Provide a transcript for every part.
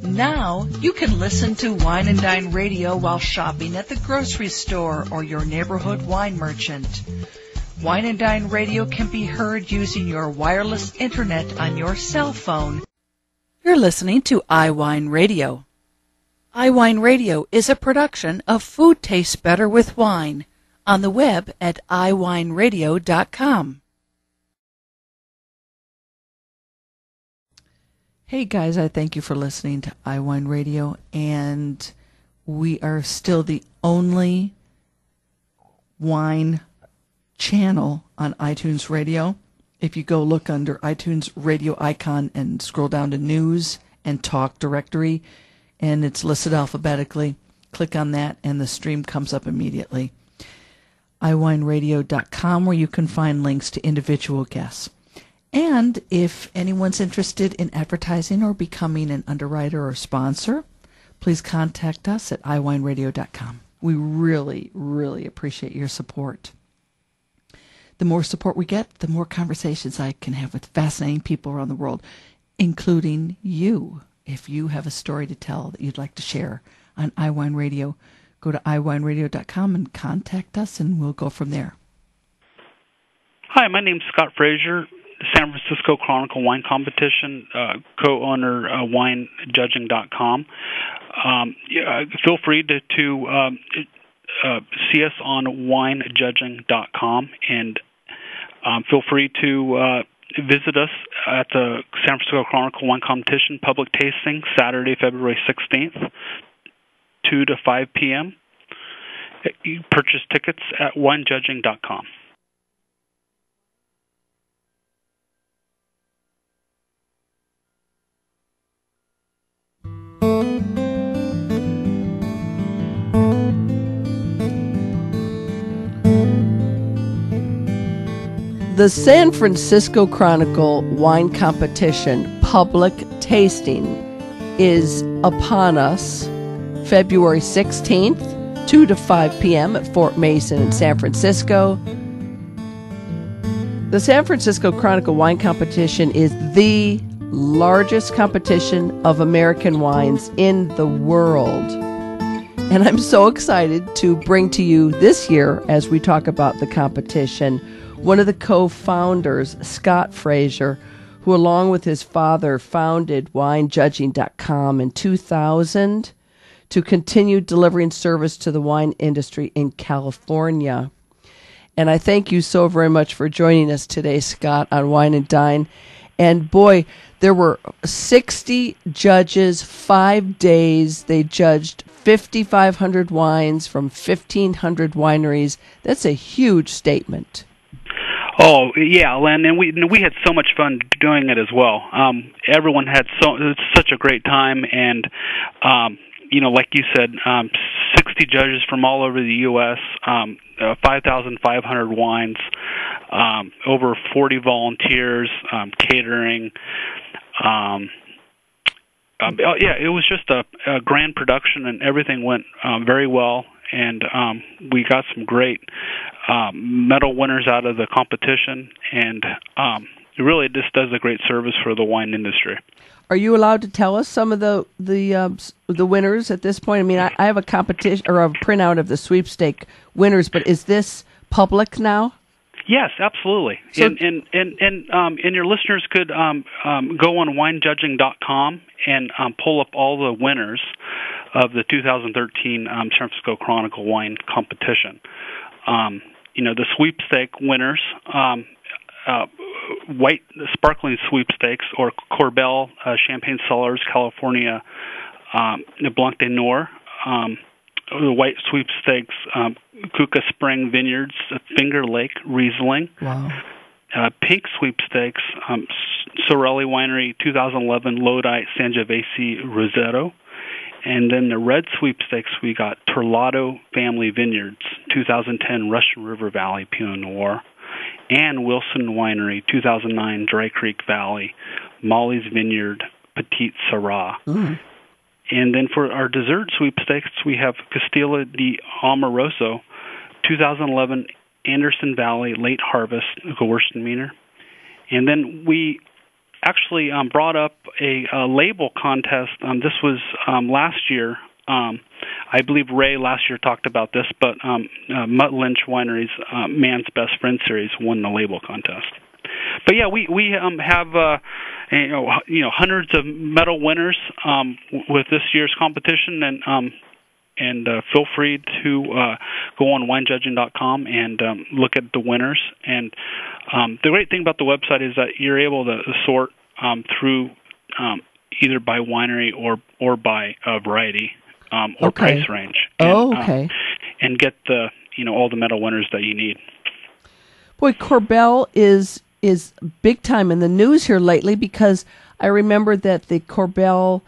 Now you can listen to Wine and Dine Radio while shopping at the grocery store or your neighborhood wine merchant. Wine and Dine Radio can be heard using your wireless internet on your cell phone. You're listening to iWineRadio. iWineRadio is a production of Food Tastes Better with Wine on the web at iWineRadio.com. Hey guys, I thank you for listening to iWineRadio, and we are still the only wine channel on iTunes Radio. If you go look under iTunes radio icon and scroll down to News and Talk Directory, and it's listed alphabetically, click on that and the stream comes up immediately. iWineRadio.com, where you can find links to individual guests. And if anyone's interested in advertising or becoming an underwriter or sponsor, please contact us at iWineRadio.com. We really, really appreciate your support. The more support we get, the more conversations I can have with fascinating people around the world, including you. If you have a story to tell that you'd like to share on iWine Radio, go to iWineRadio.com and contact us, and we'll go from there. Hi, my name's Scott Fraser, San Francisco Chronicle Wine Competition, co-owner WineJudging.com. Feel free to see us on WineJudging.com, and feel free to visit us at the San Francisco Chronicle Wine Competition public tasting Saturday, February 16th, 2 to 5 p.m. You purchase tickets at WineJudging.com. The San Francisco Chronicle Wine Competition public tasting is upon us February 16th, 2 to 5 p.m. at Fort Mason in San Francisco. The San Francisco Chronicle Wine Competition is the largest competition of American wines in the world. And I'm so excited to bring to you this year, as we talk about the competition, one of the co-founders, Scott Fraser, who along with his father founded WineJudging.com in 2000 to continue delivering service to the wine industry in California. And I thank you so very much for joining us today, Scott, on Wine and Dine. And boy, there were 60 judges, 5 days. They judged 5,500 wines from 1,500 wineries. That's a huge statement. Oh yeah, Len, and we had so much fun doing it as well. Everyone had such a great time, and like you said, 60 judges from all over the U.S., 5,500 wines, over 40 volunteers, catering. It was just a grand production, and everything went very well. And we got some great medal winners out of the competition, and it really just does a great service for the wine industry. Are you allowed to tell us some of the winners at this point? I mean, I have a competition or a printout of the sweepstake winners, but is this public now? Yes, absolutely. So, and your listeners could go on WineJudging.com and pull up all the winners of the 2013 San Francisco Chronicle Wine Competition. The sweepstake winners, white sparkling sweepstakes, or Korbel, Champagne Cellars, California, Blanc de Noir. The white sweepstakes, Keuka Spring Vineyards, Finger Lakes, Riesling. Wow. Pink sweepstakes, Sorelle Winery, 2011 Lodi, Sangiovese Rosato. And then the red sweepstakes, we got Terlato Family Vineyards, 2010 Russian River Valley Pinot Noir, and Wilson Winery, 2009 Dry Creek Valley, Molly's Vineyard, Petite, Sirah. Mm. And then for our dessert sweepstakes, we have Castello di Amorosa, 2011 Anderson Valley Late Harvest Gewürztraminer. And then we actually brought up a label contest. This was last year. I believe Ray last year talked about this, but Mutt Lynch Winery's Man's Best Friend series won the label contest. But yeah, we have hundreds of medal winners with this year's competition, and feel free to go on winejudging.com and look at the winners. And the great thing about the website is that you're able to sort through either by winery or by variety or price range. And, and get the all the medal winners that you need. Boy, Korbel is big time in the news here lately, because I remember that the Korbel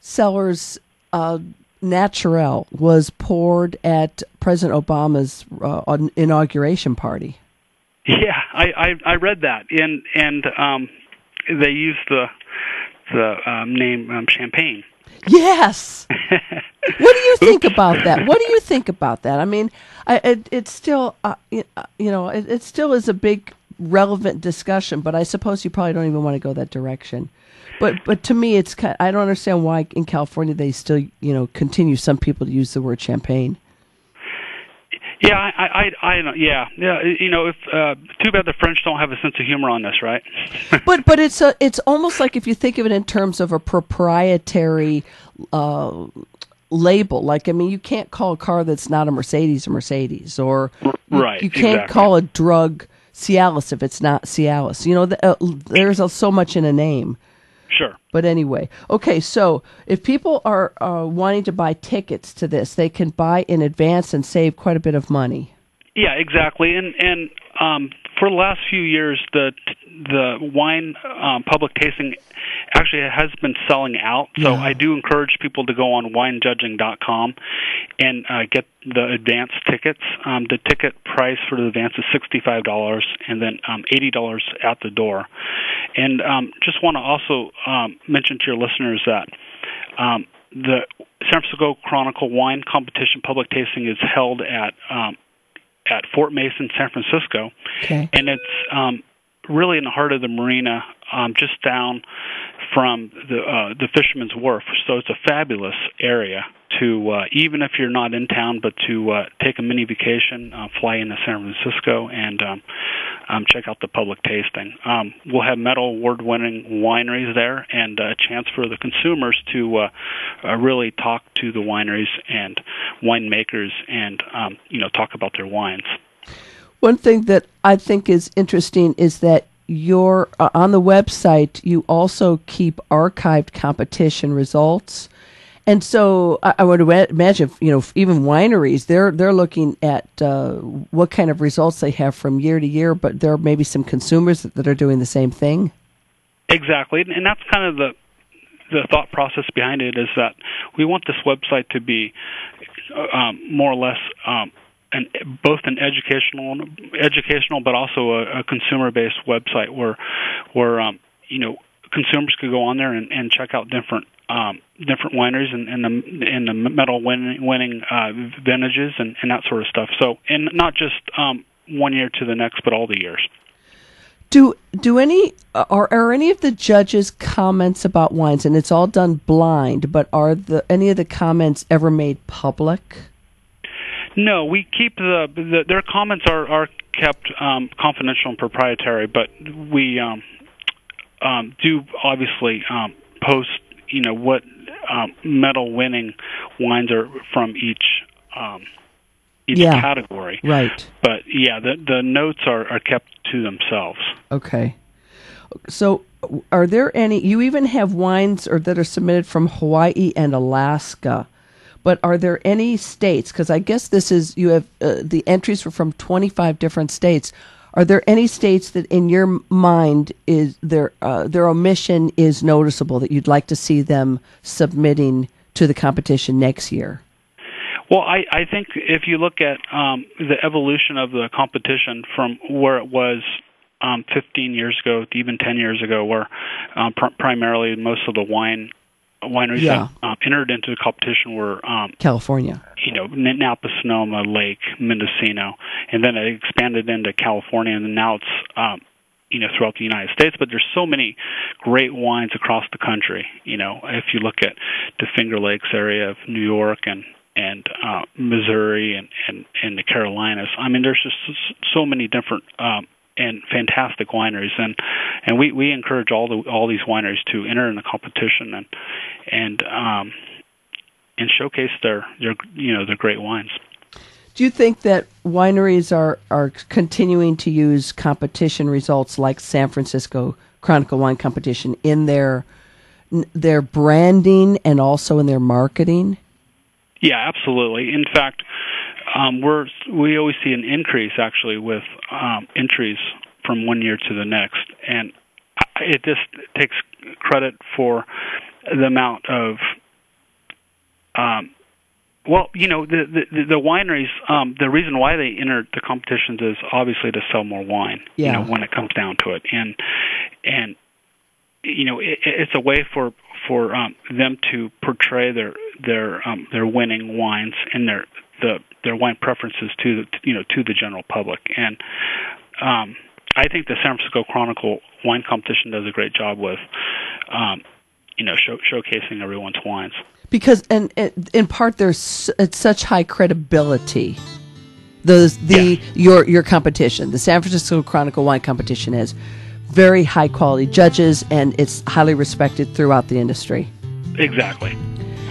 Cellars Naturel was poured at President Obama's inauguration party. Yeah, I read that, and they used the name Champagne. Yes. What do you think about that? What do you think about that? I mean, it still it still is a big relevant discussion, but I suppose you probably don't even want to go that direction. But to me, it's I don't understand why in California they still continue some people to use the word champagne. Yeah, I know. Yeah. If too bad the French don't have a sense of humor on this, right? but it's almost like, if you think of it in terms of a proprietary label. Like, I mean, you can't call a car that's not a Mercedes, or right. You can't exactly. call a drug Cialis if it's not Cialis. There's so much in a name. Sure. But anyway, okay, so if people are wanting to buy tickets to this, they can buy in advance and save quite a bit of money. Yeah, exactly. And for the last few years, the wine public tasting actually has been selling out. So I do encourage people to go on winejudging.com and get the advance tickets. The ticket price for the advance is $65 and then $80 at the door. And just want to also mention to your listeners that the San Francisco Chronicle Wine Competition public tasting is held at Fort Mason, San Francisco, and it's really in the heart of the marina, just down from the Fisherman's Wharf. So it's a fabulous area to even if you're not in town, but to take a mini vacation, fly into San Francisco, and check out the public tasting. We'll have medal award-winning wineries there, and a chance for the consumers to really talk to the wineries and winemakers, and talk about their wines. One thing that I think is interesting is that you're on the website. You also keep archived competition results. And so I would imagine, even wineries, they're looking at what kind of results they have from year to year, but there may be some consumers that are doing the same thing. Exactly, and that's kind of the thought process behind it, is that we want this website to be more or less both an educational, but also a consumer-based website where consumers could go on there and check out different wineries and the medal winning vintages and that sort of stuff. So, and not just 1 year to the next, but all the years. Are any of the judges' comments about wines, and it's all done blind, but are any of the comments ever made public? No, we keep their comments are kept confidential and proprietary, but we do obviously post what medal winning wines are from each category. Right. But the notes are kept to themselves. Okay. So are there any, you even have wines that are submitted from Hawaii and Alaska, but are there any states, because I guess you have the entries were from 25 different states. Are there any states that in your mind is their omission is noticeable, that you'd like to see them submitting to the competition next year? Well, I think if you look at the evolution of the competition from where it was 15 years ago to even 10 years ago, where primarily most of the wineries that entered into the competition were California, Napa, Sonoma, Lake, Mendocino, and then it expanded into California, and now it's throughout the United States, but there's so many great wines across the country. If you look at the Finger Lakes area of New York and Missouri and the Carolinas, I mean, there's just so many different and fantastic wineries, and we encourage all these wineries to enter in the competition and showcase their great wines. Do you think that wineries are continuing to use competition results like San Francisco Chronicle Wine Competition in their branding and also in their marketing? Yeah, absolutely. In fact, we always see an increase actually with entries from one year to the next, and it just takes credit for the amount of the wineries. The reason why they enter the competitions is obviously to sell more wine. Yeah. When it comes down to it, and it's a way for them to portray their winning wines and their wine preferences to the general public. And I think the San Francisco Chronicle Wine Competition does a great job with showcasing everyone's wines. Because, and in part, it's such high credibility. Your competition, the San Francisco Chronicle Wine Competition, has very high quality judges, and it's highly respected throughout the industry. Exactly.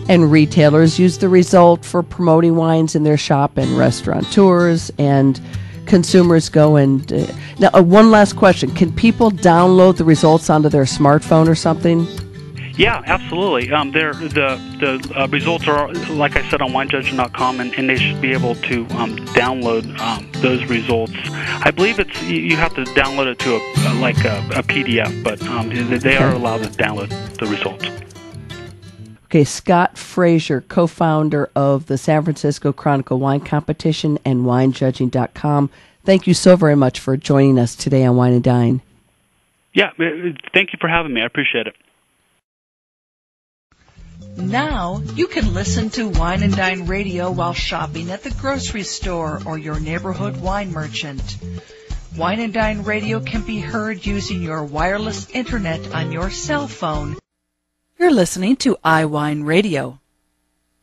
And retailers use the result for promoting wines in their shop, and restaurateurs and consumers go and... now, one last question. Can people download the results onto their smartphone or something? Yeah, absolutely. The results are, like I said, on winejudging.com, and they should be able to download those results. I believe you have to download it to a PDF, but they are allowed to download the results. Okay, Scott Fraser, co-founder of the San Francisco Chronicle Wine Competition and winejudging.com. Thank you so very much for joining us today on Wine and Dine. Yeah, thank you for having me. I appreciate it. Now you can listen to Wine and Dine Radio while shopping at the grocery store or your neighborhood wine merchant. Wine and Dine Radio can be heard using your wireless internet on your cell phone. You're listening to iWineRadio.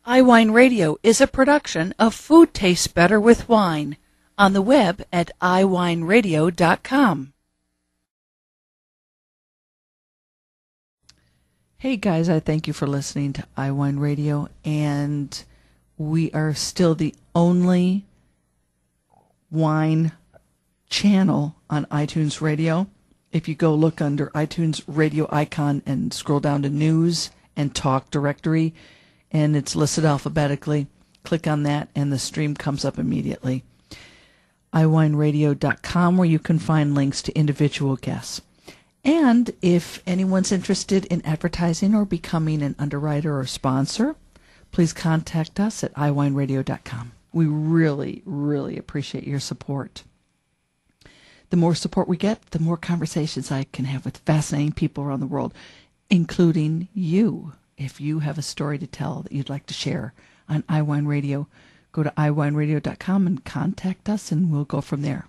iWineRadio is a production of Food Tastes Better with Wine, on the web at iWineRadio.com. Hey guys, I thank you for listening to iWineRadio, and we are still the only wine channel on iTunes Radio. If you go look under iTunes radio icon and scroll down to News and Talk Directory, and it's listed alphabetically, click on that and the stream comes up immediately. iWineRadio.com, where you can find links to individual guests. And if anyone's interested in advertising or becoming an underwriter or sponsor, please contact us at iWineRadio.com. We really, really appreciate your support. The more support we get, the more conversations I can have with fascinating people around the world, including you. If you have a story to tell that you'd like to share on iWineRadio, go to iWineRadio.com and contact us, and we'll go from there.